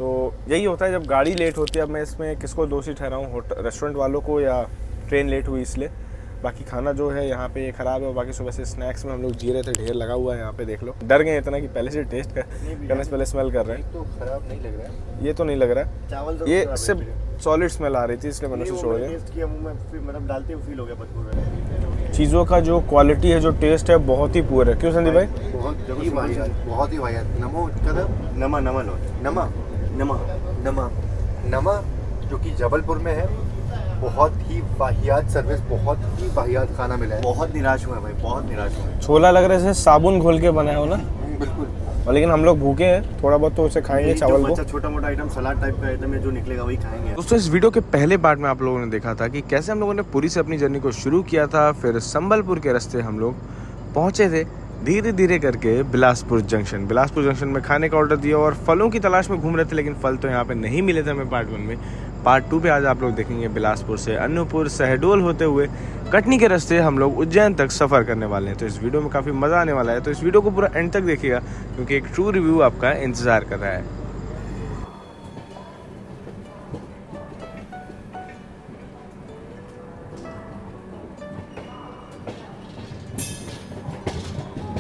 तो यही होता है जब गाड़ी लेट होती है। अब मैं इसमें किसको दोषी ठहराऊँ, रेस्टोरेंट वालों को या ट्रेन लेट हुई इसलिए। बाकी खाना जो है यहाँ पे ये ख़राब है। और बाकी सुबह से स्नैक्स में हम लोग जी रहे थे, ढेर लगा हुआ है यहाँ पे, देख लो। डर गए इतना कि पहले से टेस्ट करने से पहले स्मेल कर रहे हैं। तो ख़राब नहीं लग रहा है, ये तो नहीं लग रहा है, चावल ये सिर्फ सॉलिड स्मेल आ रही थी इसलिए मैंने उसे छोड़ दिया। टेस्ट किया मुंह में, फिर मतलब डालते हुए फील हो गया बदबू। चीज़ों का जो क्वालिटी है, जो टेस्ट है, बहुत ही पुअर है। क्यों संदीप भाई? बहुत ही वाहियात। नमो कदम नमा नमा लो नमा नमा नमा नमा जो कि जबलपुर में है। बहुत ही वाहियात सर्विस, बहुत ही वाहियात खाना मिला है। बहुत निराश हुआ भाई, बहुत निराश हुआ। छोला लग रहा है जैसे साबुन घोल के बनाया हो ना। बिल्कुल। और लेकिन हम लोग भूखे हैं, थोड़ा बहुत तो उसे खाएंगे चावल को। छोटा मोटा आइटम, सलाद टाइप का आइटम है, जो निकलेगा वही खाएंगे। दोस्तों इस वीडियो के पहले पार्ट में आप लोगों ने देखा था कि कैसे हम लोगों ने पुरी से अपनी जर्नी को शुरू किया था। फिर संबलपुर के रास्ते हम लोग पहुंचे थे धीरे धीरे करके बिलासपुर जंक्शन। बिलासपुर जंक्शन में खाने का ऑर्डर दिया और फलों की तलाश में घूम रहे थे, लेकिन फल तो यहाँ पे नहीं मिले थे हमें पार्ट 1 में। पार्ट 2 पे आज आप लोग देखेंगे बिलासपुर से अनूपपुर शहडोल होते हुए कटनी के रास्ते हम लोग उज्जैन तक सफ़र करने वाले हैं। तो इस वीडियो में काफ़ी मज़ा आने वाला है, तो इस वीडियो को पूरा एंड तक देखिएगा क्योंकि एक ट्रू रिव्यू आपका इंतज़ार कर रहा है।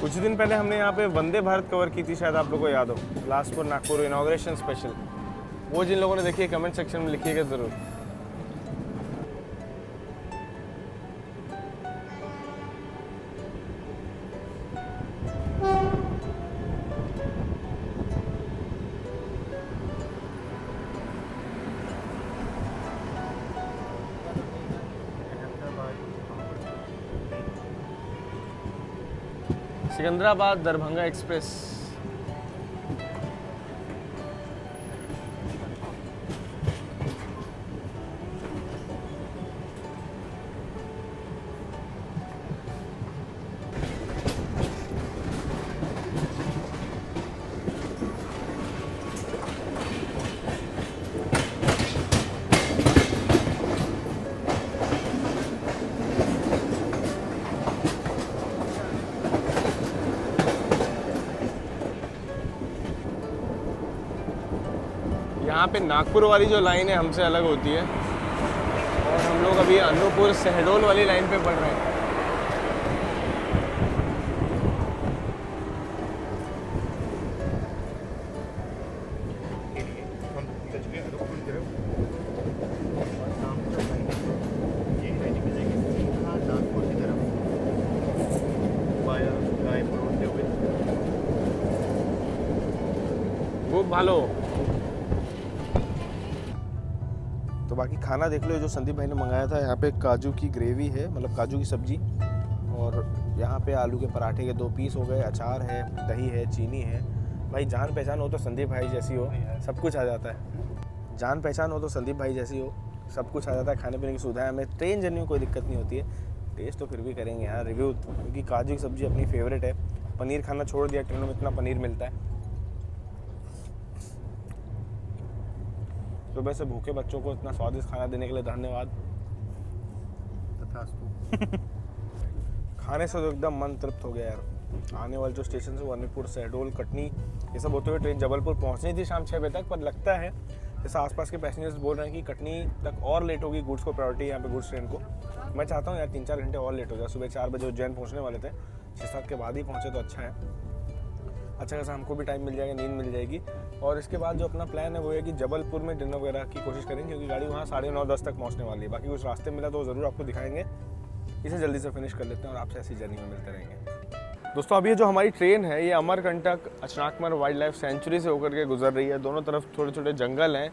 कुछ दिन पहले हमने यहाँ पे वंदे भारत कवर की थी, शायद आप लोगों को याद हो, बिलासपुर नागपुर इनॉग्रेशन स्पेशल। वो जिन लोगों ने देखी है कमेंट सेक्शन में लिखिएगा ज़रूर। सिकंदराबाद दरभंगा एक्सप्रेस। यहाँ पे नागपुर वाली जो लाइन है हमसे अलग होती है और हम लोग अभी अनूपपुर शहडोल वाली लाइन पे पड़ रहे हैं। खूब भालो। तो बाकी खाना देख लो, जो संदीप भाई ने मंगाया था। यहाँ पे काजू की ग्रेवी है, मतलब काजू की सब्जी, और यहाँ पे आलू के पराठे के 2 पीस हो गए, अचार है, दही है, चीनी है। भाई जान पहचान हो तो संदीप भाई जैसी हो, सब कुछ आ जाता है। जान पहचान हो तो संदीप भाई जैसी हो, सब कुछ आ जाता है। खाने पीने की सुविधा है, हमें ट्रेन जर्नी में कोई दिक्कत नहीं होती है। टेस्ट तो फिर भी करेंगे यार रिव्यू, क्योंकि काजू की सब्ज़ी अपनी फेवरेट है। पनीर खाना छोड़ दिया, ट्रेनों में इतना पनीर मिलता है। सुबह से भूखे बच्चों को इतना स्वादिष्ट खाना देने के लिए धन्यवाद। खाने से तो एकदम मन तृप्त हो गया यार। आने वाले जो स्टेशन है वो अनूपपुर शहडोल कटनी ये सब होते हुए ट्रेन जबलपुर पहुंचनी थी शाम 6 बजे तक, पर लगता है जैसा आसपास के पैसेंजर्स बोल रहे हैं कि कटनी तक और लेट होगी। गुड्स को प्रायोरिटी है यहाँ पे, गुड्स ट्रेन को। मैं चाहता हूँ यार 3-4 घंटे और लेट हो जाए। सुबह 4 बजे उज्जैन पहुँचने वाले थे, 6-7 के बाद ही पहुँचे तो अच्छा है। अच्छा खासा हमको भी टाइम मिल जाएगा, नींद मिल जाएगी। और इसके बाद जो अपना प्लान है वो है कि जबलपुर में डिनर वगैरह की कोशिश करेंगे, क्योंकि गाड़ी वहाँ 9:30-10 तक पहुँचने वाली है। बाकी कुछ रास्ते मिला तो ज़रूर आपको दिखाएंगे। इसे जल्दी से फिनिश कर लेते हैं और आपसे ऐसी जर्नी में मिलते रहेंगे। दोस्तों अभी जो हमारी ट्रेन है ये अमरकंटक अचनाकमर वाइल्ड लाइफ सेंचुरी से होकर के गुजर रही है। दोनों तरफ छोटे छोटे जंगल हैं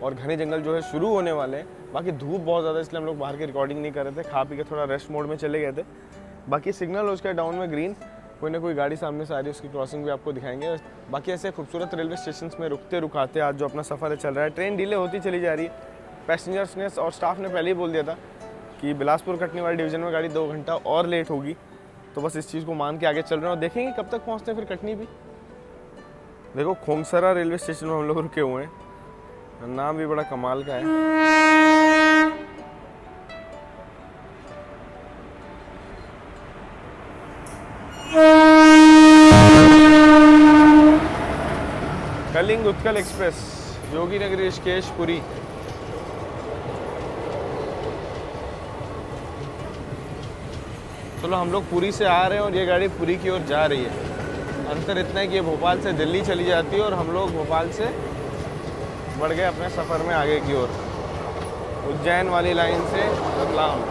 और घने जंगल जो है शुरू होने वाले हैं। बाकी धूप बहुत ज़्यादा, इसलिए हम लोग बाहर की रिकॉर्डिंग नहीं कर रहे थे, खा पी के थोड़ा रेस्ट मोड में चले गए थे। बाकी सिग्नल हो उसका डाउन में ग्रीन, कोई ना कोई गाड़ी सामने से आ रही है, उसकी क्रॉसिंग भी आपको दिखाएंगे। बाकी ऐसे खूबसूरत रेलवे स्टेशन में रुकते रुकाते आज जो अपना सफ़र है चल रहा है। ट्रेन डिले होती चली जा रही है। पैसेंजर्स ने और स्टाफ ने पहले ही बोल दिया था कि बिलासपुर कटनी वाले डिवीज़न में गाड़ी 2 घंटा और लेट होगी, तो बस इस चीज़ को मान के आगे चल रहे हैं और देखेंगे कब तक पहुँचते हैं फिर कटनी भी। देखो खोंगसरा रेलवे स्टेशन में हम लोग रुके हुए हैं, नाम भी बड़ा कमाल का है। कलिंग उत्कल एक्सप्रेस। योगी नगरी ऋषिकेश पुरी। चलो हम लोग पुरी से आ रहे हैं और ये गाड़ी पुरी की ओर जा रही है। अंतर इतना है कि ये भोपाल से दिल्ली चली जाती है और हम लोग भोपाल से बढ़ गए अपने सफ़र में आगे की ओर, उज्जैन वाली लाइन से रतलाम।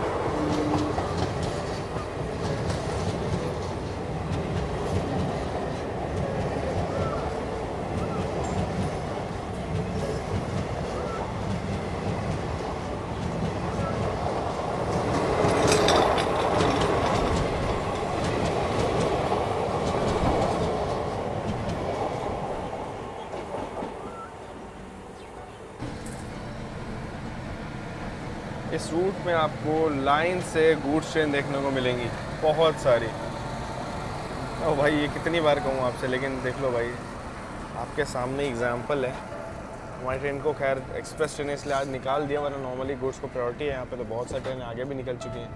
इस रूट में आपको लाइन से गुड्स ट्रेन देखने को मिलेंगी बहुत सारी। ओ भाई ये कितनी बार कहूँ आपसे, लेकिन देख लो भाई आपके सामने एग्जाम्पल है। हमारी ट्रेन को खैर एक्सप्रेस ट्रेन इसलिए आज निकाल दिया, वरना नॉर्मली गुड्स को प्रायोरिटी है यहाँ पे, तो बहुत सारी ट्रेनें आगे भी निकल चुकी हैं।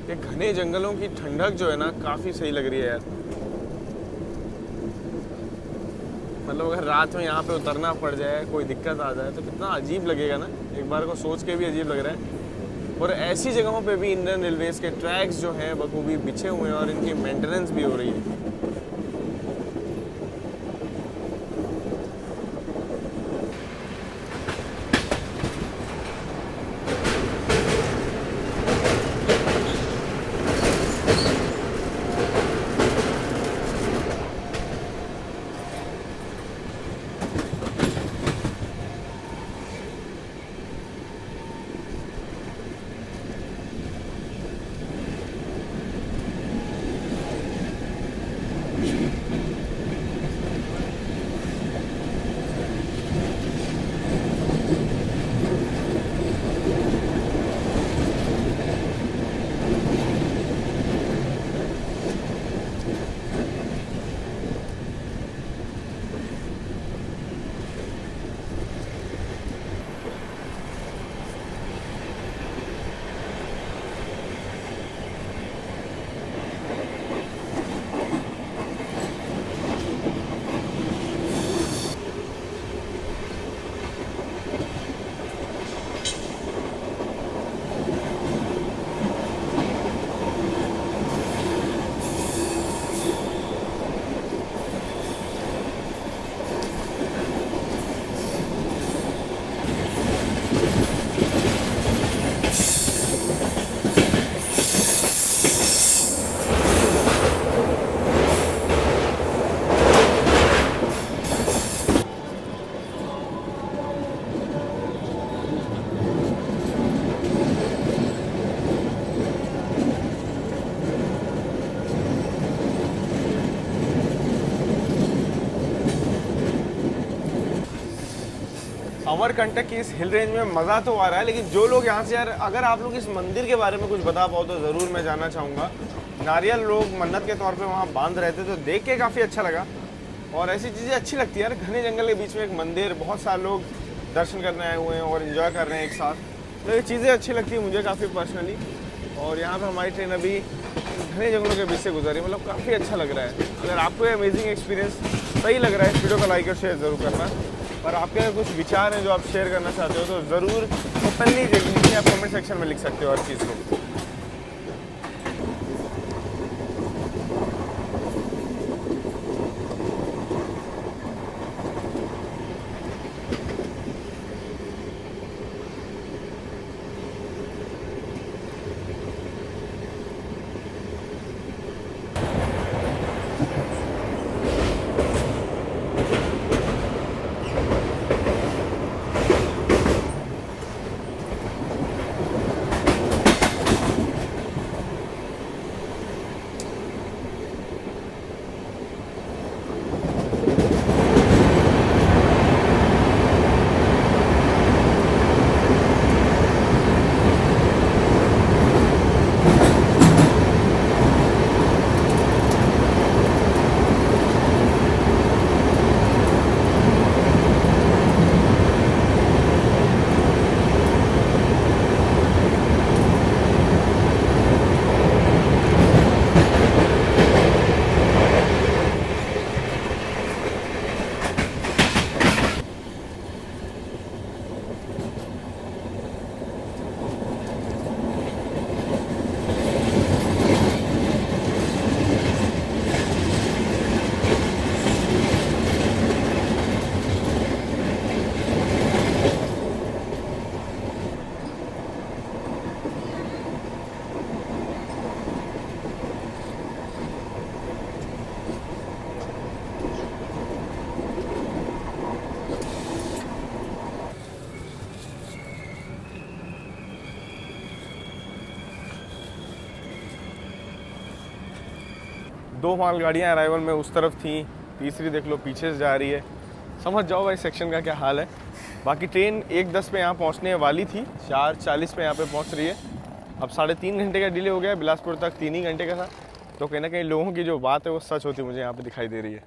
ये घने जंगलों की ठंडक जो है ना काफ़ी सही लग रही है यार। मतलब अगर रात में यहाँ पे उतरना पड़ जाए, कोई दिक्कत आ जाए तो कितना अजीब लगेगा ना, एक बार को सोच के भी अजीब लग रहा है। और ऐसी जगहों पे भी इंडियन रेलवेज़ के ट्रैक्स जो हैं बखूबी बिछे हुए हैं और इनकी मेंटेनेंस भी हो रही है। अमरकंटक की इस हिल रेंज में मज़ा तो आ रहा है, लेकिन जो लोग यहाँ से यार, अगर आप लोग इस मंदिर के बारे में कुछ बता पाओ तो ज़रूर मैं जानना चाहूँगा। नारियल लोग मन्नत के तौर पे वहाँ बांध रहे थे, तो देख के काफ़ी अच्छा लगा और ऐसी चीज़ें अच्छी लगती है यार। घने जंगल के बीच में एक मंदिर, बहुत सारे लोग दर्शन करने आए हुए हैं और इन्जॉय कर रहे हैं एक साथ, तो ये चीज़ें अच्छी लगती है मुझे काफ़ी पर्सनली। और यहाँ पर हमारी ट्रेन अभी घने जंगलों के बीच से गुजरी, मतलब काफ़ी अच्छा लग रहा है। अगर आपको ये अमेजिंग एक्सपीरियंस सही लग रहा है, इस वीडियो को लाइक और शेयर ज़रूर करना। और आपके अगर कुछ विचार हैं जो आप शेयर करना चाहते हो तो ज़रूर ओपनली नीचे आप कमेंट सेक्शन में लिख सकते हो हर चीज़ को। 2 मालगाड़ियाँ अराइवल में उस तरफ थी, तीसरी देख लो पीछे से जा रही है। समझ जाओ भाई सेक्शन का क्या हाल है। बाकी ट्रेन 1:10 पे यहाँ पहुँचने वाली थी, 4:40 पे यहाँ पे पहुँच रही है। अब 3.5 घंटे का डिले हो गया, बिलासपुर तक 3 ही घंटे का था। तो कहीं ना कहीं लोगों की जो बात है वो सच होती मुझे यहाँ पे दिखाई दे रही है।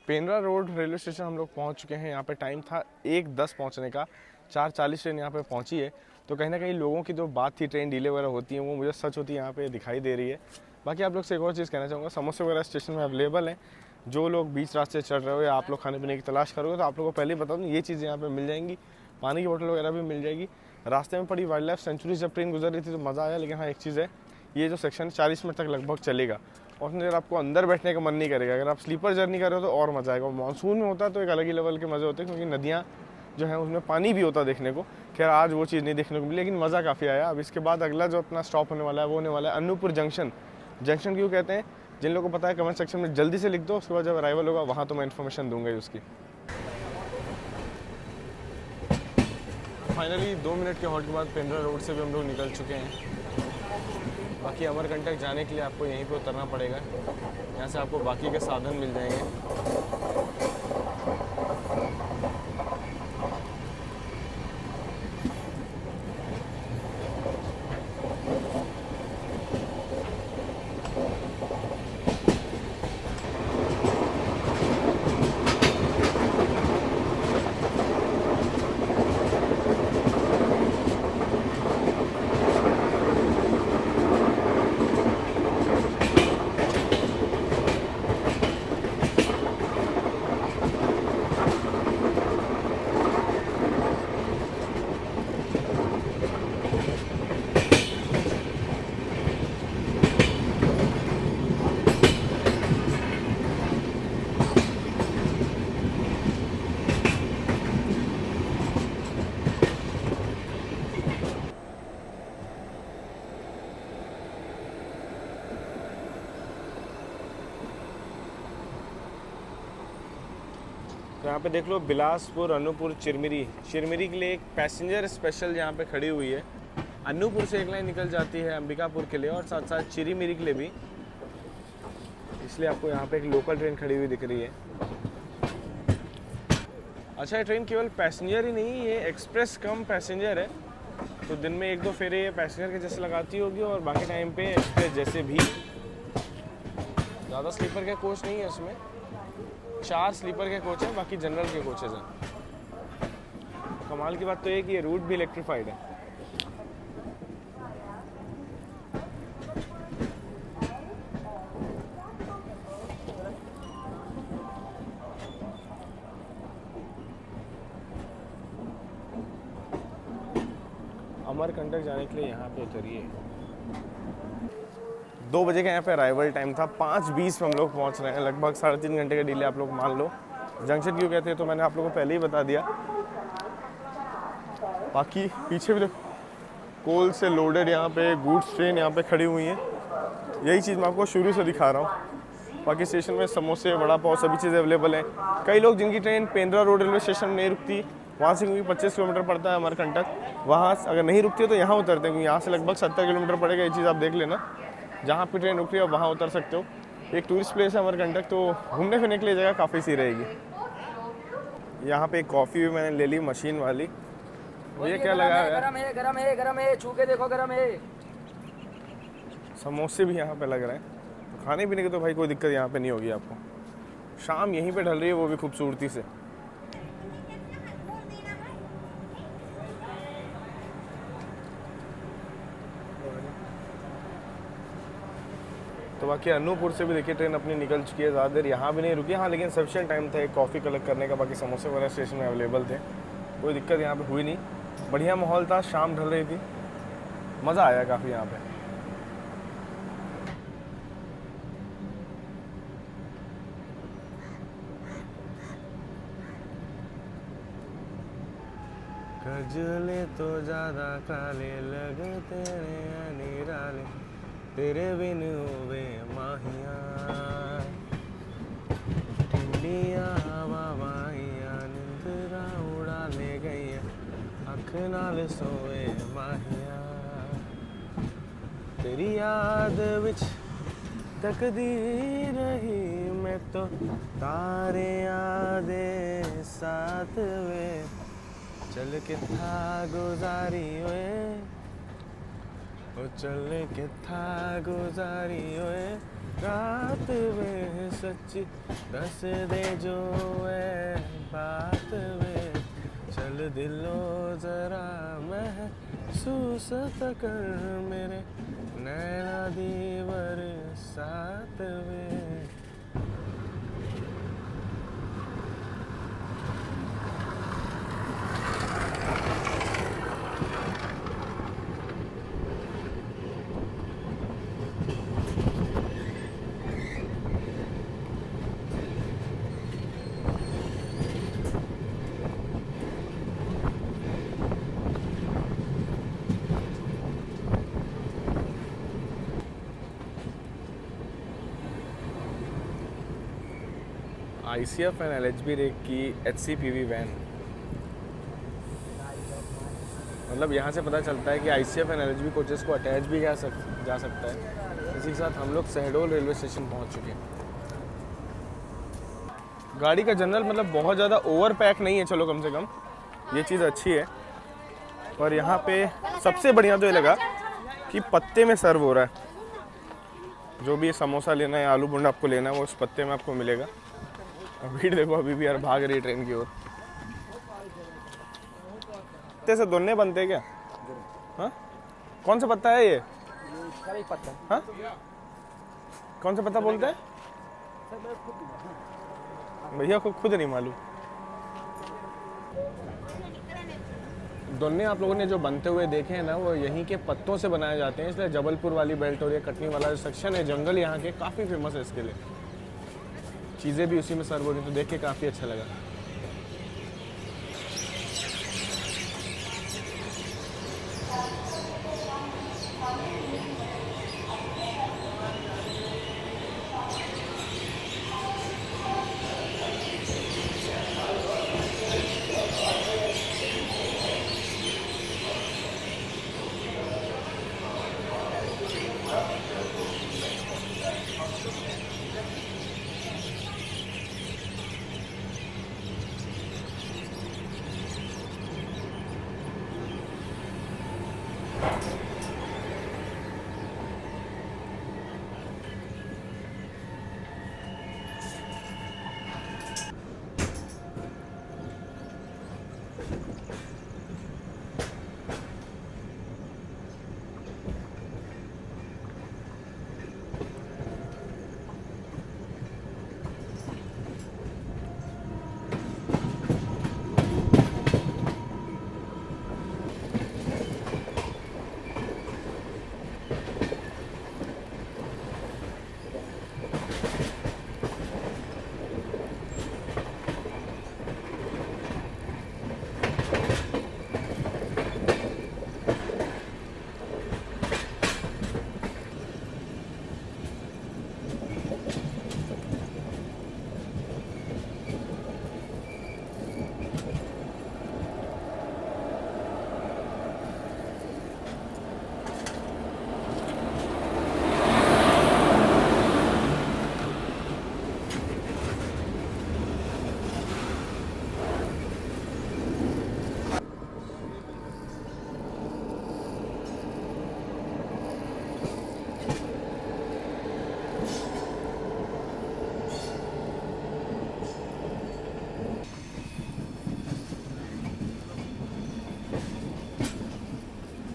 पेंड्रा रोड रेलवे स्टेशन हम लोग पहुँच चुके हैं। यहाँ पे टाइम था 1:10 पहुँचने का, 4:40 ट्रेन यहाँ पे पहुँची है। तो कहीं ना कहीं लोगों की जो बात थी ट्रेन डिले वगैरह होती है वो मुझे सच होती यहाँ पे दिखाई दे रही है। बाकी आप लोग से एक और चीज़ कहना चाहूँगा, समोसे वगैरह स्टेशन में अवेलेबल हैं। जो लोग बीच रास्ते चढ़ रहे हो या आप लोग खाने पीने की तलाश करोगे तो आप लोगों को पहले ही बता दूँ ये चीज़ें यहाँ पे मिल जाएंगी। पानी की बोतल वगैरह भी मिल जाएगी। रास्ते में पड़ी वाइल्ड लाइफ सेंचुरी जब ट्रेन गुजर रही थी तो मज़ा आया। लेकिन हाँ एक चीज़ है, ये जो सेक्शन 40 मिनट तक लगभग चलेगा और उसमें आपको अंदर बैठने का मन नहीं करेगा। अगर आप स्लीपर जर्नी कर रहे हो तो और मज़ा आएगा। मानसून में होता है तो एक अलग ही लेवल के मज़े होते हैं, क्योंकि नदियाँ जो है उसमें पानी भी होता देखने को। खैर आज वो चीज़ नहीं देखने को मिली, लेकिन मज़ा काफ़ी आया। अब इसके बाद अगला जो अपना स्टॉप होने वाला है वो होने वाला है अनूपपुर जंक्शन। जंक्शन क्यों कहते हैं, जिन लोगों को पता है कमेंट सेक्शन में जल्दी से लिख दो, उसके बाद जब अराइवल होगा वहाँ तो मैं इन्फॉर्मेशन दूंगा ही उसकी। फाइनली 2 मिनट के हॉल्ट के बाद पेंड्रा रोड से भी हम लोग निकल चुके हैं। बाकी अमरकंटक जाने के लिए आपको यहीं पे उतरना पड़ेगा। यहाँ से आपको बाकी के साधन मिल जाएंगे। तो यहाँ पे देख लो बिलासपुर, अनूपपुर, चिरमिरी के लिए एक पैसेंजर स्पेशल यहाँ पे खड़ी हुई है। अनूपपुर से एक लाइन निकल जाती है अंबिकापुर के लिए और साथ साथ चिरमिरी के लिए भी, इसलिए आपको यहाँ पे एक लोकल ट्रेन खड़ी हुई दिख रही है। अच्छा ये ट्रेन केवल पैसेंजर ही नहीं, ये एक्सप्रेस कम पैसेंजर है। तो दिन में 1-2 फेरे ये पैसेंजर के जैसे लगाती होगी और बाकी टाइम पे एक्सप्रेस जैसे भी। ज़्यादा स्लीपर के कोच नहीं है उसमें, 4 स्लीपर के कोच हैं, बाकी जनरल के कोचेज़ हैं। कमाल की बात तो ये कि ये रूट भी इलेक्ट्रीफाइड है। अमरकंटक जाने के लिए यहाँ पे उतरिए। 2 बजे का यहाँ पे अराइवल टाइम था, 5:20 पे हम लोग पहुँच रहे हैं। लगभग 3.5 घंटे का डिले आप लोग मान लो। जंक्शन क्यों कहते हैं तो मैंने आप लोगों को पहले ही बता दिया। बाकी पीछे भी देखो कोल से लोडेड यहाँ पे गुड्स ट्रेन यहाँ पे खड़ी हुई है। यही चीज़ मैं आपको शुरू से दिखा रहा हूँ। बाकी स्टेशन में समोसे, वड़ा पाव सभी चीज़ें अवेलेबल हैं। कई लोग जिनकी train Pendra road railway station में नहीं रुकती, वहाँ से क्योंकि 25 किलोमीटर पड़ता है अमरकंटक, वहाँ अगर नहीं रुकती है तो यहाँ उतरते हैं, क्योंकि यहाँ से लगभग 70 किलोमीटर पड़ेगा। ये चीज़ आप देख लेना, जहाँ पे ट्रेन रुक रही है वहाँ उतर सकते हो। एक टूरिस्ट प्लेस है अमरकंटक, तो घूमने फिरने के लिए जगह काफ़ी सी रहेगी। यहाँ पे एक कॉफ़ी भी मैंने ले ली मशीन वाली। ये क्या लगा है? गरम है, छू के देखो गरम है। समोसे भी यहाँ पे लग रहे हैं। तो खाने पीने की तो भाई कोई दिक्कत यहाँ पे नहीं होगी आपको। शाम यहीं पे ढल रही है, वो भी खूबसूरती से। तो बाकी अनूपपुर से भी देखिए ट्रेन अपनी निकल चुकी है। ज़्यादा देर यहाँ भी नहीं रुकी, हाँ लेकिन सफिशिएंट टाइम था एक कॉफ़ी कलेक्ट करने का। बाकी समोसे वगैरह स्टेशन में अवेलेबल थे, कोई दिक्कत यहाँ पे हुई नहीं। बढ़िया माहौल था, शाम ढल रही थी, मज़ा आया काफ़ी यहाँ पे। कजले तो ज़्यादा काले लगते हैं निराले, तेरे बिन होवे माहिया, ठंडिया हवा वाहिया, निंदरा उड़ा ले गई, अख नाल सोए माहिया, तेरी याद विच तकदीर रही मैं तो तारे आदे साथ वे चल के था गुजारी वे ओ चल के था गुजारी वे रात वे सच्ची दस दे जो है बात वे चल दिलो जरा महसूस कर मेरे नैना दीवर साथ वे ICF एंड LHB रेक की HCPV वैन। मतलब यहाँ से पता चलता है कि ICF एंड LHB कोचेस को अटैच भी जा सकता है। इसी के साथ हम लोग शहडोल रेलवे स्टेशन पहुँच चुके हैं। गाड़ी का जनरल मतलब बहुत ज़्यादा ओवर पैक नहीं है, चलो कम से कम ये चीज़ अच्छी है। और यहाँ पे सबसे बढ़िया तो ये लगा कि पत्ते में सर्व हो रहा है। जो भी समोसा लेना है, आलू बुंडा आपको लेना है, वो उस पत्ते में आपको मिलेगा। और भीड़ देखो अभी भी यार भाग रही है ट्रेन की ओर। पत्ते से दोने बनते हैं क्या? हाँ, कौन सा पत्ता है ये? पत्ता। हाँ, कौन सा पत्ता बोलते हैं भैया को खुद नहीं मालूम। दोने आप लोगों ने जो बनते हुए देखे हैं ना, वो यहीं के पत्तों से बनाए जाते हैं। इसलिए जबलपुर वाली बेल्ट और ये कटनी वाला जो सेक्शन है, जंगल यहाँ के काफ़ी फेमस है इसके लिए। चीज़ें भी उसी में सर्व हो रही, तो देख के काफ़ी अच्छा लगा।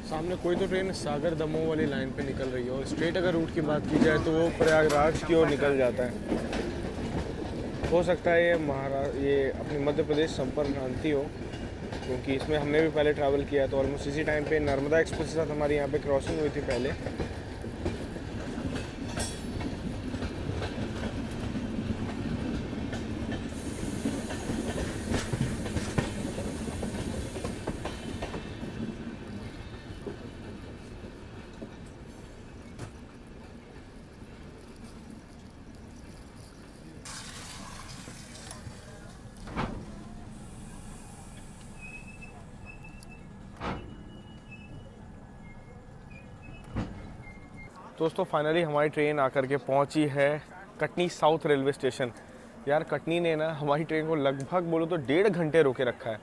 सामने कोई तो ट्रेन सागर दमोह वाली लाइन पे निकल रही है। और स्ट्रेट अगर रूट की बात की जाए तो वो प्रयागराज की ओर निकल जाता है। हो सकता है ये अपनी मध्य प्रदेश संपर्क क्रांति हो, क्योंकि इसमें हमने भी पहले ट्रैवल किया। तो ऑलमोस्ट इसी टाइम पे नर्मदा एक्सप्रेस के साथ हमारी यहाँ पे क्रॉसिंग हुई थी पहले। दोस्तों फाइनली हमारी ट्रेन आकर के पहुंची है कटनी साउथ रेलवे स्टेशन। यार कटनी ने ना हमारी ट्रेन को लगभग बोलो तो 1.5 घंटे रोके रखा है।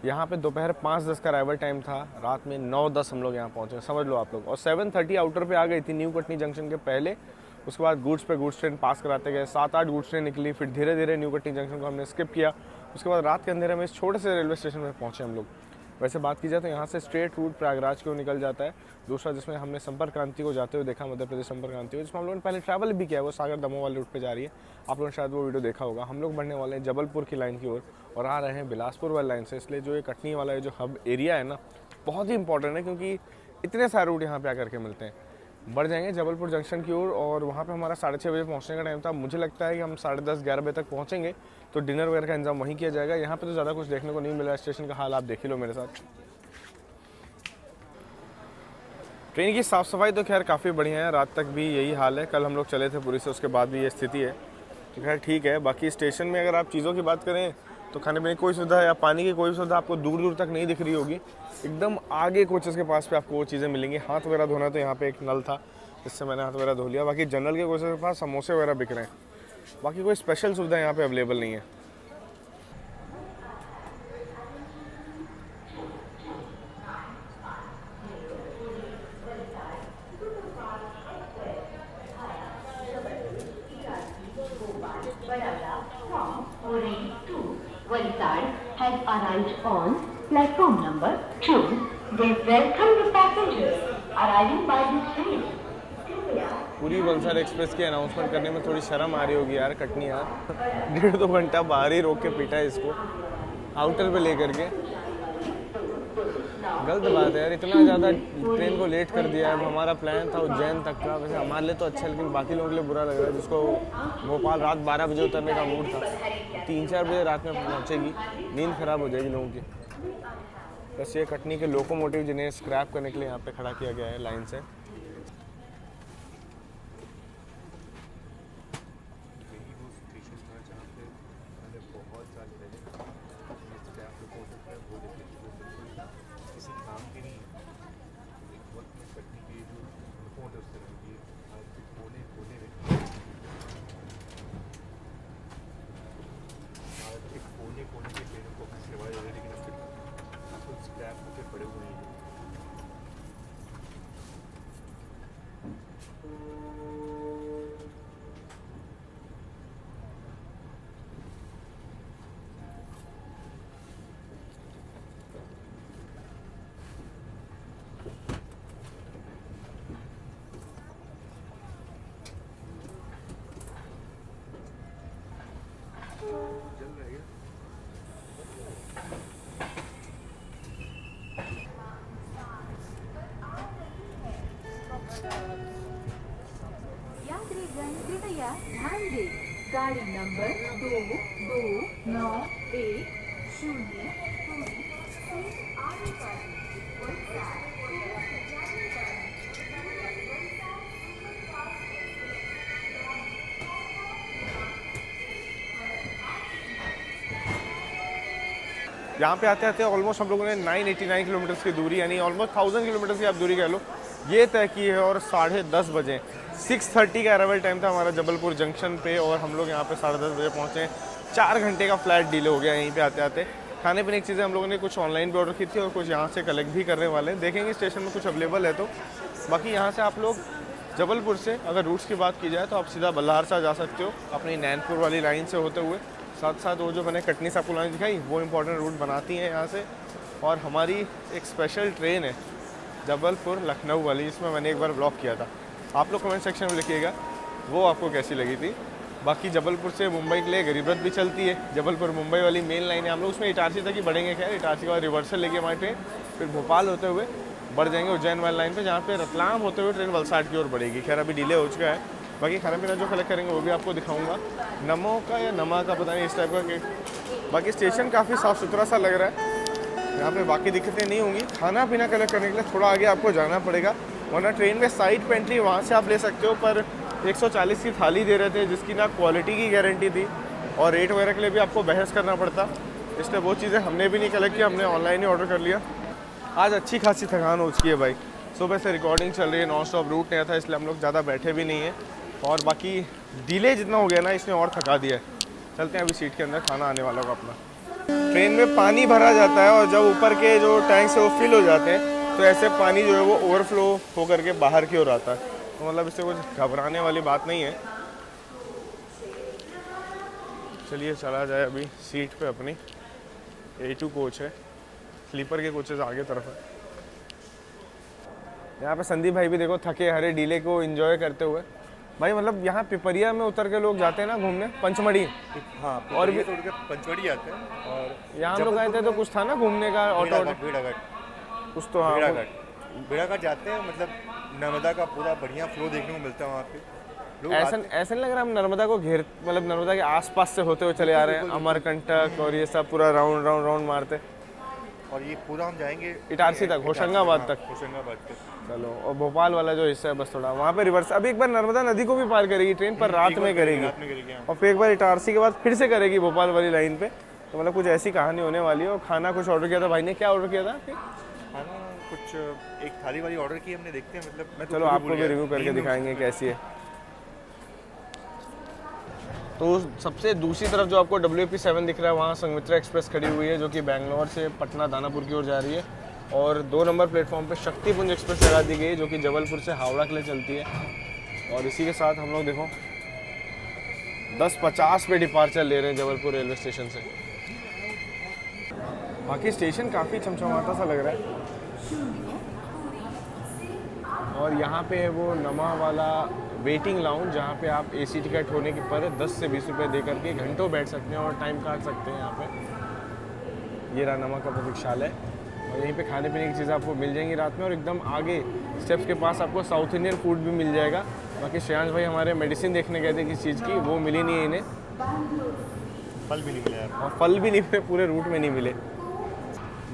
यहाँ पे दोपहर 5:10 का अराइवल टाइम था, रात में 9:10 हम लोग यहाँ पहुँचे, समझ लो आप लोग। और 7:30 आउटर पे आ गई थी न्यू कटनी जंक्शन के पहले। उसके बाद गुड्स पे गुड्स ट्रेन पास कराते गए, 7-8 गुड्स ट्रेन निकली, फिर धीरे धीरे न्यू कटनी जंक्शन को हमने स्किप किया। उसके बाद रात के अंधेरे में इस छोटे से रेलवे स्टेशन में पहुँचे हम लोग। वैसे बात की जाए तो यहाँ से स्ट्रेट रूट प्रयागराज की ओर निकल जाता है। दूसरा जिसमें हमने संपर्क क्रांति को जाते हुए देखा, मध्य प्रदेश संपर्क क्रांति को, जिसमें हम लोगों ने पहले ट्रैवल भी किया है, वो सागर दमोह वाले रूट पे जा रही है। आप लोगों ने शायद वो वीडियो देखा होगा। हम लोग बढ़ने वाले हैं जबलपुर की लाइन की ओर और आ रहे हैं बिलासपुर वाली लाइन से। इसलिए जो ये कटनी वाला जो हब एरिया है ना, बहुत ही इंपॉर्टेंट है, क्योंकि इतने सारे रूट यहाँ पे आकर के मिलते हैं। बढ़ जाएंगे जबलपुर जंक्शन की ओर और वहाँ पे हमारा 6:30 बजे पहुँचने का टाइम था। मुझे लगता है कि हम 10:30-11 बजे तक पहुँचेंगे, तो डिनर वगैरह का इंतजाम वहीं किया जाएगा। यहाँ पे तो ज़्यादा कुछ देखने को नहीं मिला। स्टेशन का हाल आप देख ही लो मेरे साथ। ट्रेन की साफ़ सफाई तो खैर काफ़ी बढ़िया है, रात तक भी यही हाल है। कल हम लोग चले थे पूरी से, उसके बाद भी ये स्थिति है, तो खैर ठीक है। बाकी स्टेशन में अगर आप चीज़ों की बात करें तो खाने पीने की कोई सुविधा या पानी की कोई सुविधा आपको दूर दूर तक नहीं दिख रही होगी। एकदम आगे कोचेस के पास पे आपको वो चीज़ें मिलेंगी। हाथ वगैरह धोना तो यहाँ पे एक नल था, जिससे मैंने हाथ वगैरह धो लिया। बाकी जनरल के कोचेस के पास समोसे वगैरह बिक रहे हैं। बाकी कोई स्पेशल सुविधा यहाँ पर अवेलेबल नहीं है। Valsad has arrived on platform number 2. They welcome the passengers arriving by this train. पूरी वलसाड एक्सप्रेस की अनाउंसमेंट करने में थोड़ी शर्म आ रही होगी यार कटनी यार। 1.5-2 घंटा बाहर ही रोक के पीटा है इसको, आउटर पे लेकर के। गलत बात है यार, इतना ज़्यादा ट्रेन को लेट कर दिया है। हमारा प्लान था उज्जैन तक का, वैसे हमारे लिए तो अच्छा है, लेकिन बाकी लोगों के लिए बुरा लग रहा है। जिसको भोपाल रात 12 बजे उतरने का मूड था, 3-4 बजे रात में पहुंचेगी, नींद खराब हो जाएगी लोगों की। बस ये कटनी के लोकोमोटिव जिन्हें स्क्रैप करने के लिए यहाँ पे खड़ा किया गया है लाइन से। यात्रीगण कृपया ध्यान दें, गाड़ी नंबर 2291 से आगे बढ़ यहाँ पे आते आते ऑलमोस्ट हम लोगों ने 989 किलोमीटर्स की दूरी, यानी ऑलमोस्ट 1000 किलोमीटर्स की आप दूरी कह लो, ये तय की है। और 10:30 बजे 6:30 का अराइवल टाइम था हमारा जबलपुर जंक्शन पे, और हम लोग यहाँ पे 10:30 बजे पहुँचे। 4 घंटे का फ्लाइट डिले हो गया यहीं पे आते आते। खाने पीने की चीज़ें हम लोगों ने कुछ ऑनलाइन भी ऑर्डर की थी और कुछ यहाँ से कलेक्ट भी करने वाले हैं। देखेंगे स्टेशन में कुछ अवेलेबल है तो। बाकी यहाँ से आप लोग जबलपुर से अगर रूट्स की बात की जाए तो आप सीधा बल्हारसा जा सकते हो अपनी नैनपुर वाली लाइन से होते हुए। साथ साथ वो जो मैंने कटनी से आपको लाइन दिखाई, वो इंपॉर्टेंट रूट बनाती हैं यहाँ से। और हमारी एक स्पेशल ट्रेन है जबलपुर लखनऊ वाली, जिसमें मैंने एक बार ब्लॉग किया था। आप लोग कमेंट सेक्शन में लिखिएगा वो आपको कैसी लगी थी। बाकी जबलपुर से मुंबई के लिए गरीब रथ भी चलती है, जबलपुर मुंबई वाली मेन लाइन है। हम लोग उसमें इटारसी तक ही बढ़ेंगे। खैर इटारसी के बाद रिवर्सल लेके हमारी ट्रेन फिर भोपाल होते हुए बढ़ जाएंगे उज्जैन वाली लाइन पे, जहाँ पे रतलाम होते हुए ट्रेन वलसाड की ओर बढ़ेगी। खैर अभी डिले हो चुका है। बाकी खाना पीना जो कलेक्ट करेंगे वो भी आपको दिखाऊंगा, नमो का या नमा का पता नहीं, इस टाइप का केक। बाकी स्टेशन काफ़ी साफ़ सुथरा सा लग रहा है, यहाँ पे बाकी दिक्कतें नहीं होंगी। खाना पीना कलेक्ट करने के लिए थोड़ा आगे आपको जाना पड़ेगा, वरना ट्रेन में साइड पेंट्री वहाँ से आप ले सकते हो। पर 140 की थाली दे रहे थे, जिसकी ना क्वालिटी की गारंटी थी और रेट वगैरह के लिए भी आपको बहस करना पड़ता। इसलिए वो चीज़ें हमने भी नहीं कलेक्ट किया, हमने ऑनलाइन ही ऑर्डर कर लिया। आज अच्छी खासी थकान हो चुकी है भाई, सुबह से रिकॉर्डिंग चल रही है, नॉन स्टॉप रूट नहीं था, इसलिए हम लोग ज़्यादा बैठे भी नहीं है। और बाकी डिले जितना हो गया ना, इसने और थका दिया है। चलते हैं अभी सीट के अंदर, खाना आने वाला होगा अपना। ट्रेन में पानी भरा जाता है और जब ऊपर के जो टैंक्स है वो फिल हो जाते हैं तो ऐसे पानी जो है वो ओवरफ्लो होकर के बाहर की ओर आता है। तो मतलब इससे कुछ घबराने वाली बात नहीं है। चलिए चला जाए अभी सीट पे अपनी। A2 कोच है, स्लीपर के कोचेस आगे तरफ है। यहाँ पे संदीप भाई भी देखो थके हरे डीले को एंजॉय करते हुए। भाई मतलब यहाँ पिपरिया में उतर के लोग जाते हैं ना घूमने, पंचमढ़ी। हाँ, और भी पंचवड़ी आते हैं। और यहाँ हम लोग आए थे तो कुछ था ना घूमने का, ऑटो भेड़ाघाट कुछ तो। हाँ, भेड़ाघाट जाते हैं, मतलब नर्मदा का पूरा बढ़िया फ्लो देखने को मिलता है वहाँ पे। लोग ऐसा नहीं लग रहा हम नर्मदा को घेर, मतलब नर्मदा के आसपास से होते हुए चले आ रहे हैं। अमरकंटक और ये सब पूरा राउंड राउंड राउंड मारते। और ये पूरा हम जाएंगे इटारसी तक, होशंगाबाद तक। होशंगाबाद तक। चलो, और भोपाल वाला जो हिस्सा है बस थोड़ा वहाँ पे रिवर्स। अभी एक बार नर्मदा नदी को भी पार करेगी ट्रेन, पर रात में करेगी। और फिर एक बार इटारसी के बाद फिर से करेगी भोपाल वाली लाइन पे। तो मतलब कुछ ऐसी कहानी होने वाली है। और खाना कुछ ऑर्डर किया था भाई ने, क्या ऑर्डर किया था? खाना कुछ एक थाली वाली ऑर्डर की हमने, देखते हैं मतलब। चलो आपको भी रिव्यू करके दिखाएंगे कैसी है। तो सबसे दूसरी तरफ जो आपको WP7 दिख रहा है, वहाँ संघमित्रा एक्सप्रेस खड़ी हुई है, जो कि बैंगलोर से पटना दानापुर की ओर जा रही है। और 2 नंबर प्लेटफॉर्म पे शक्तिपुंज एक्सप्रेस लगा दी गई है, जो कि जबलपुर से हावड़ा के लिए चलती है। और इसी के साथ हम लोग देखो 10:50 पे डिपार्चर ले रहे हैं जबलपुर रेलवे स्टेशन से। बाकी स्टेशन काफ़ी चमचमाता सा लग रहा है। और यहाँ पे है वो नमा वाला वेटिंग लाउंज, जहाँ पे आप AC टिकट होने के पर 10 से 20 रुपये दे करके घंटों बैठ सकते हैं और टाइम काट सकते हैं यहाँ पे। ये रहा नमा का प्रतीक्षालय। और यहीं पे खाने पीने की चीज़ें आपको मिल जाएंगी रात में। और एकदम आगे स्टेप्स के पास आपको साउथ इंडियन फूड भी मिल जाएगा। बाकी श्रेयांश भाई हमारे मेडिसिन देखने गए थे किस चीज़ की, वो मिली नहीं है इन्हें। फल भी नहीं मिला यार। और फल भी नहीं मिले, पूरे रूट में नहीं मिले।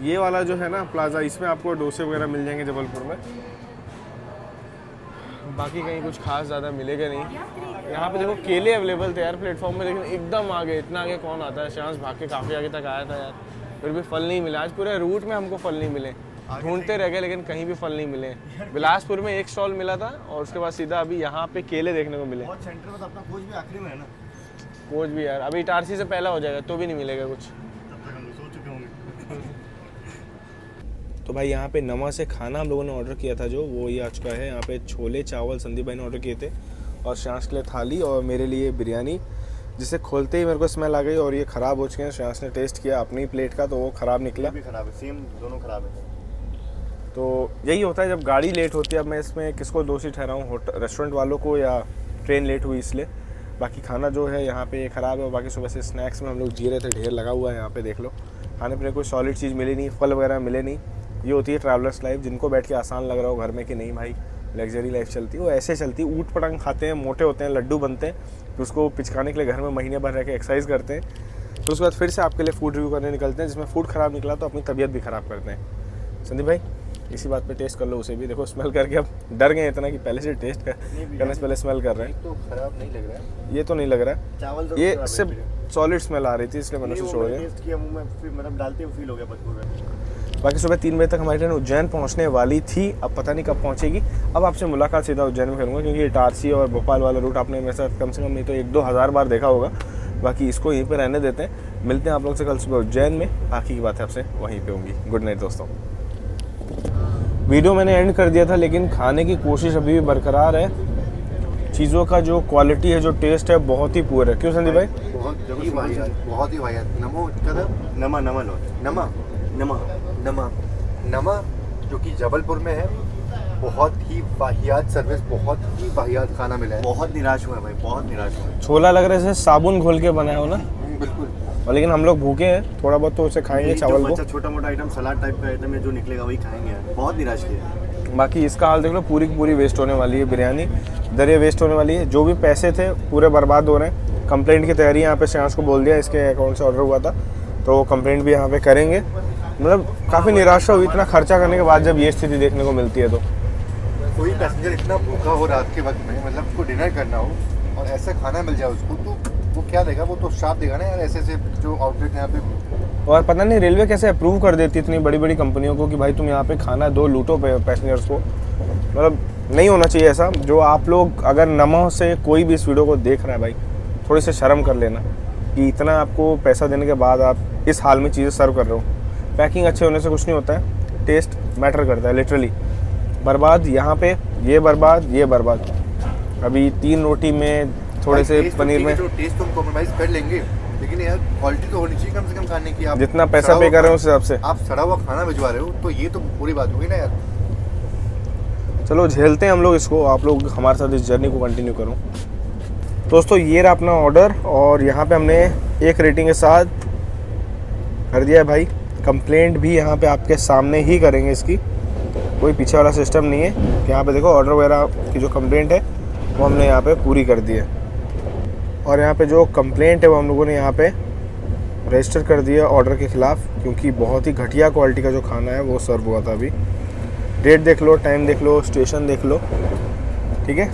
ये वाला जो है ना प्लाजा, इसमें आपको डोसे वगैरह मिल जाएंगे जबलपुर में। बाकी कहीं कुछ खास ज़्यादा मिलेगा नहीं। यहाँ पे देखो केले अवेलेबल थे यार प्लेटफॉर्म में, लेकिन एकदम आगे, इतना आगे कौन आता है। श्रेयांश भाग के काफ़ी आगे तक आया था यार, फिर भी फल नहीं मिला। आज पूरे रूट में हमको फल नहीं मिले, ढूंढते रह गए लेकिन कहीं भी फल नहीं मिले। बिलासपुर में एक स्टॉल मिला था और उसके बाद सीधा अभी यहाँ पे केले देखने को मिले। सेंटर में तो अपना कोच भी आखिरी में है ना। कोच भी यार अभी इटारसी से पहला हो जाएगा तो भी नहीं मिलेगा कुछ। तो भाई यहाँ पे नमा से खाना हम लोगों ने ऑर्डर किया था, जो वो ये आ चुका है। यहाँ पे छोले चावल संदीप भाई ने ऑर्डर किए थे, और श्रेयांश के लिए थाली और मेरे लिए बिरयानी, जिसे खोलते ही मेरे को स्मेल आ गई और ये ख़राब हो चुके हैं। श्रेयांश ने टेस्ट किया अपनी प्लेट का तो वो ख़राब निकला। भी ख़राब है, सेम दोनों ख़राब है। तो यही होता है जब गाड़ी लेट होती है। अब मैं इसमें किसको दोषी ठहराऊँ, रेस्टोरेंट वालों को या ट्रेन लेट हुई इसलिए। बाकी खाना जो है यहाँ पे ख़राब है। और बाकी सुबह से स्नैक्स में हम लोग जी रहे थे, ढेर लगा हुआ है यहाँ पे, देख लो। खाने पीने कोई सॉलिड चीज़ मिली नहीं, फल वगैरह मिले नहीं। ये होती है ट्रैवलर्स लाइफ, जिनको बैठ के आसान लग रहा हो घर में कि नहीं भाई लग्जरी लाइफ चलती है, वो ऐसे चलती है। ऊट पटांग खाते हैं, मोटे होते हैं, लड्डू बनते हैं, फिर उसको पिचकाने के लिए घर में महीने भर रह के एक्सरसाइज करते हैं। फिर उसके बाद फिर से आपके लिए फूड रिव्यू करने निकलते हैं, जिसमें फूड ख़राब निकला तो अपनी तबीयत भी ख़राब करते हैं। संदीप भाई इसी बात पे टेस्ट कर लो उसे भी, देखो स्मेल करके अब डर गए इतना कि पहले से टेस्ट करने से पहले स्मेल कर रहे हैं। तो ख़राब नहीं लग रहा है, ये तो नहीं लग रहा है, चावल ये सिर्फ सॉलिड स्मेल आ रही थी इसलिए मैंने उसे छोड़ दिया। टेस्ट किया मुंह में, फिर मतलब डालते हुए फील हो गया बदबू में। बाकी सुबह 3 बजे तक हमारी ट्रेन उज्जैन पहुंचने वाली थी, अब पता नहीं कब पहुंचेगी। अब आपसे मुलाकात सीधा उज्जैन में करूँगा, क्योंकि इटारसी और भोपाल वाला रूट आपने मेरे साथ कम से कम नहीं तो 1-2 हज़ार बार देखा होगा। बाकी इसको यहीं पे रहने देते हैं, मिलते हैं आप लोग से कल सुबह उज्जैन में। बाकी की बात है आपसे वहीं पे होंगी। गुड नाइट दोस्तों। वीडियो मैंने एंड कर दिया था, लेकिन खाने की कोशिश अभी भी बरकरार है। चीज़ों का जो क्वालिटी है, जो टेस्ट है, बहुत ही पुअर है। क्यों संदीप भाई? बहुत ही वाहियात। नमो कदम नमा नमा लो नमा नमा नमा नमा, जो कि जबलपुर में है। बहुत ही वाहियात सर्विस, बहुत ही वाहियात खाना मिला है। बहुत निराश हुआ है भाई, बहुत निराश हुआ है। छोला लग रहा है जैसे साबुन घोल के बनाया हो ना। बिल्कुल। और लेकिन हम लोग भूखे हैं, थोड़ा बहुत तो उसे खाएंगे चावल को। छोटा मोटा आइटम, सलाद टाइप का आइटम है, जो निकलेगा वही खाएंगे यार। बहुत निराश किया। बाकी इसका हाल देख लो, पूरी की पूरी वेस्ट होने वाली है बिरयानी, इधर ये वेस्ट होने वाली है। जो भी पैसे थे पूरे बर्बाद हो रहे हैं। कंप्लेंट की तैयारी यहाँ पे श्रेयांश को बोल दिया, इसके अकाउंट से ऑर्डर हुआ था तो कंप्लेंट भी यहाँ पे करेंगे। मतलब काफ़ी निराशा हुई इतना खर्चा करने के बाद जब ये स्थिति देखने को मिलती है। तो कोई पैसेंजर इतना भूखा हो रात के वक्त में, मतलब उसको डिनर करना हो और ऐसा खाना मिल जाए उसको, तो वो क्या देगा? वो तो श्राप देगा ना यार, ऐसे ऐसे जो आउटलेट यहाँ पे। और पता नहीं रेलवे कैसे अप्रूव कर देती इतनी बड़ी बड़ी कंपनियों को कि भाई तुम यहाँ पे खाना दो, लूटो पैसेंजर्स को। मतलब नहीं होना चाहिए ऐसा। जो आप लोग अगर नमो से कोई भी इस वीडियो को देख रहा है भाई, थोड़ी सी शर्म कर लेना कि इतना आपको पैसा देने के बाद आप इस हाल में चीज़ें सर्व कर रहे हो। पैकिंग अच्छे होने से कुछ नहीं होता है, टेस्ट मैटर करता है लिटरली। बर्बाद यहाँ पे, ये बर्बाद। अभी 3 रोटी में थोड़े से पनीर में टेस्ट तो हम कॉम्प्रोमाइज कर लेंगे, लेकिन यार क्वालिटी तो होनी चाहिए कम से कम खाने की। आप जितना पैसा पे कर रहे हो उस हिसाब से आप सड़ा हुआ खाना भिजवा रहे हो, तो ये तो पूरी बात होगी ना यार। चलो झेलते हैं हम लोग इसको, आप लोग हमारे साथ इस जर्नी को कंटिन्यू करो। दोस्तों ये रहा अपना ऑर्डर, और यहाँ पे हमने 1 रेटिंग के साथ कर दिया है भाई। कंप्लेंट भी यहाँ पे आपके सामने ही करेंगे इसकी, कोई पीछे वाला सिस्टम नहीं है कि यहाँ पे देखो ऑर्डर वगैरह की जो कंप्लेंट है वो हमने यहाँ पे पूरी कर दी है। और यहाँ पे जो कंप्लेंट है वो हम लोगों ने यहाँ पे रजिस्टर कर दिया ऑर्डर के ख़िलाफ़, क्योंकि बहुत ही घटिया क्वालिटी का जो खाना है वो सर्व हुआ था। अभी डेट देख लो, टाइम देख लो, स्टेशन देख लो, ठीक है।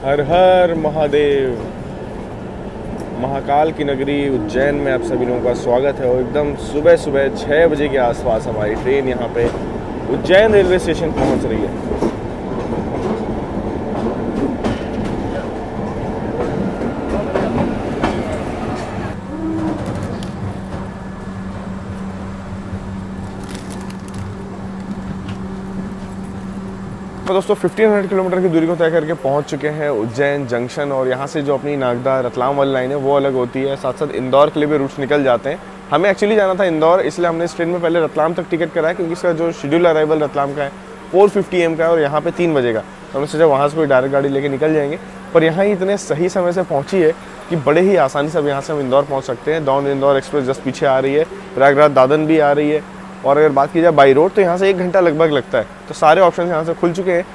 हर हर महादेव। महाकाल की नगरी उज्जैन में आप सभी लोगों का स्वागत है। और एकदम सुबह 6 बजे के आसपास हमारी ट्रेन यहाँ पे उज्जैन रेलवे स्टेशन पहुँच रही है। तो दोस्तों 1500 किलोमीटर की दूरी को तय करके पहुंच चुके हैं उज्जैन जंक्शन। और यहाँ से जो अपनी नागदा रतलाम वाली लाइन है वो अलग होती है, साथ साथ इंदौर के लिए भी रूट्स निकल जाते हैं। हमें एक्चुअली जाना था इंदौर, इसलिए हमने इस ट्रेन में पहले रतलाम तक टिकट कराया, क्योंकि इसका जो शेड्यूल अराइवल रतलाम का है 4:50 AM का है और यहाँ पे 3 बजे का। तो हमने सोचा वहाँ से कोई डायरेक्ट गाड़ी लेके निकल जाएंगे, पर यहाँ ही इतने सही समय से पहुँची है कि बड़े ही आसानी से अब यहाँ से हम इंदौर पहुँच सकते हैं। दौन इंदौर एक्सप्रेस जस्ट पीछे आ रही है, प्रयागराज दादन भी आ रही है। और अगर बात की जाए बाई रोड तो यहाँ से 1 घंटा लगभग लगता है। तो सारे ऑप्शन यहाँ से खुल चुके हैं।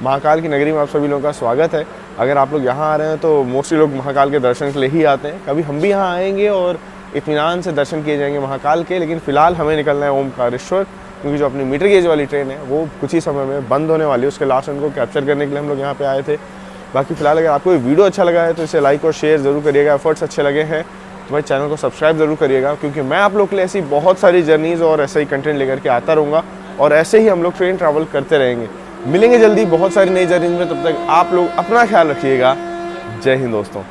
महाकाल की नगरी में आप सभी लोगों का स्वागत है। अगर आप लोग यहाँ आ रहे हैं तो मोस्टली लोग महाकाल के दर्शन के लिए ही आते हैं। कभी हम भी यहाँ आएंगे और इत्मीनान से दर्शन किए जाएंगे महाकाल के। लेकिन फ़िलहाल हमें निकलना है ओमकारेश्वर, क्योंकि जो अपनी मीटर गेज वाली ट्रेन है वो कुछ ही समय में बंद होने वाली है। उसके लास्ट रन को कैप्चर करने के लिए हम लोग यहाँ पे आए थे। बाकी फ़िलहाल अगर आपको ये वीडियो अच्छा लगा है तो इसे लाइक और शेयर ज़रूर करिएगा। एफर्ट्स अच्छे लगे हैं तो भाई चैनल को सब्सक्राइब ज़रूर करिएगा, क्योंकि मैं आप लोग के लिए ऐसी बहुत सारी जर्नीज़ और ऐसे ही कंटेंट लेकर के आता रहूँगा। और ऐसे ही हम लोग ट्रेन ट्रैवल करते रहेंगे। मिलेंगे जल्दी बहुत सारी नई जर्नी में, तब तक आप लोग अपना ख्याल रखिएगा। जय हिंद दोस्तों।